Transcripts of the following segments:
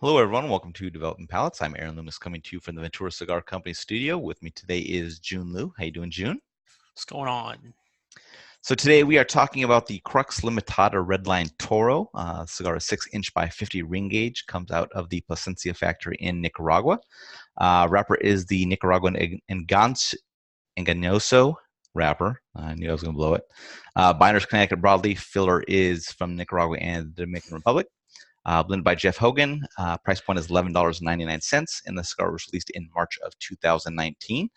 Hello, everyone. Welcome to Developing Palates. I'm Aaron Loomis, coming to you from the Ventura Cigar Company studio. With me today is Juinn Liu. How you doing, Juinn? What's going on? So today we are talking about the Crux Limitada Redline Toro. Cigar is 6-inch by 50 ring gauge. Comes out of the Plasencia factory in Nicaragua. Wrapper is the Nicaraguan Enganoso wrapper. I knew I was going to blow it. Binder's Connecticut broadleaf. Filler is from Nicaragua and the Dominican Republic. Blended by Jeff Hogan. Price point is $11.99, and the cigar was released in March of 2019.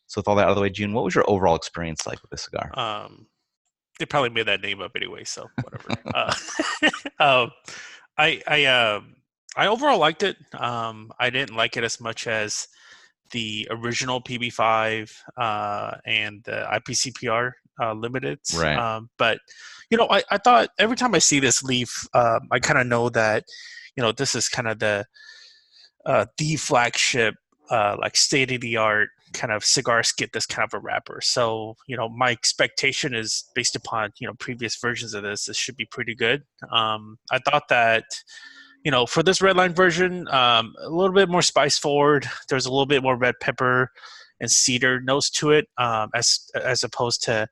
So with all that out of the way, Juinn, what was your overall experience like with this cigar? They probably made that name up anyway, so whatever. um, I I I overall liked it. I didn't like it as much as the original PB5 and the IPCPR limiteds. Right. But I thought every time I see this leaf, I kind of know that this is kind of the flagship, like state of the art kind of cigars get this kind of a wrapper. So, my expectation is based upon, previous versions of this should be pretty good. I thought that, for this red line version, a little bit more spice forward. There's a little bit more red pepper and cedar notes to it, as opposed to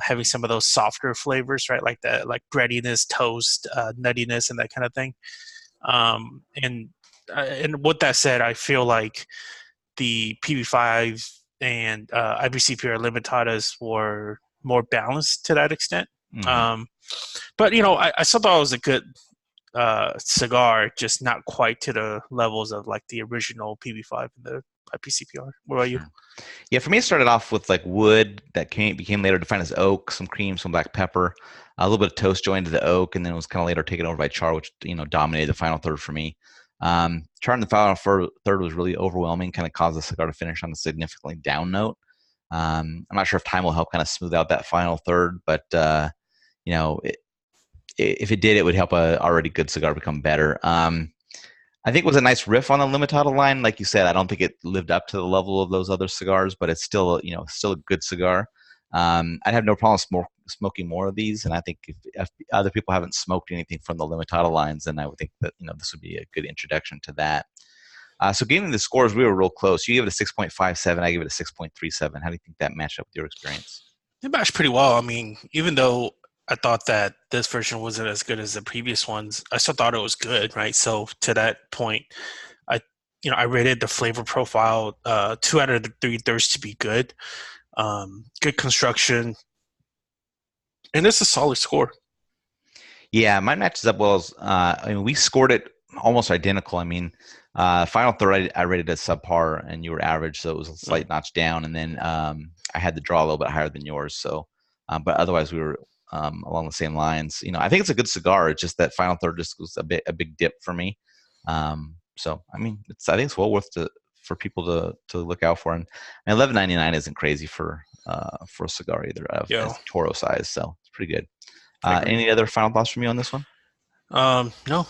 having some of those softer flavors, right? Like that, like breadiness, toast, nuttiness, and that kind of thing. And with that said, I feel like the PB5 and IBCPR limitadas were more balanced to that extent. Mm-hmm. But I still thought it was a good cigar, just not quite to the levels of like the original PB5 and the IPCPR. What about you? Sure. Yeah, for me, it started off with like wood that became later defined as oak, some cream, some black pepper, a little bit of toast joined to the oak, and then it was kind of later taken over by char, which dominated the final third for me. Char in the final third was really overwhelming, kind of caused the cigar to finish on a significantly down note. I'm not sure if time will help kind of smooth out that final third, but if it did, it would help a already good cigar become better. I think it was a nice riff on the Limitada line. Like you said, I don't think it lived up to the level of those other cigars, but it's still, still a good cigar. I'd have no problem smoking more of these, and I think if other people haven't smoked anything from the Limitada lines, then I would think that this would be a good introduction to that. So giving the scores, we were real close. You gave it a 6.57. I gave it a 6.37. How do you think that matched up with your experience? It matched pretty well. I mean, even though I thought that this version wasn't as good as the previous ones, I still thought it was good, right? So to that point, I rated the flavor profile 2 out of the 3 thirds to be good. Good construction, and it's a solid score. Yeah, mine matches up well. We scored it almost identical. Final third I rated as subpar, and you were average, so it was a slight notch down. And then I had the draw a little bit higher than yours. So, but otherwise we were along the same lines. I think it's a good cigar. It's just that final third just was a big dip for me. So I think it's well worth for people to look out for. And $11.99 isn't crazy for a cigar either as Toro size. So it's pretty good. Any other final thoughts from you on this one? No.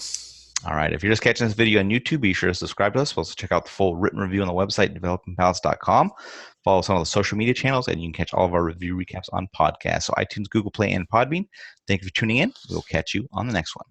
All right. If you're just catching this video on YouTube, be sure to subscribe to us. Also check out the full written review on the website, developingpalates.com. Follow us on all the social media channels, and you can catch all of our review recaps on podcasts. So iTunes, Google Play, and Podbean. Thank you for tuning in. We'll catch you on the next one.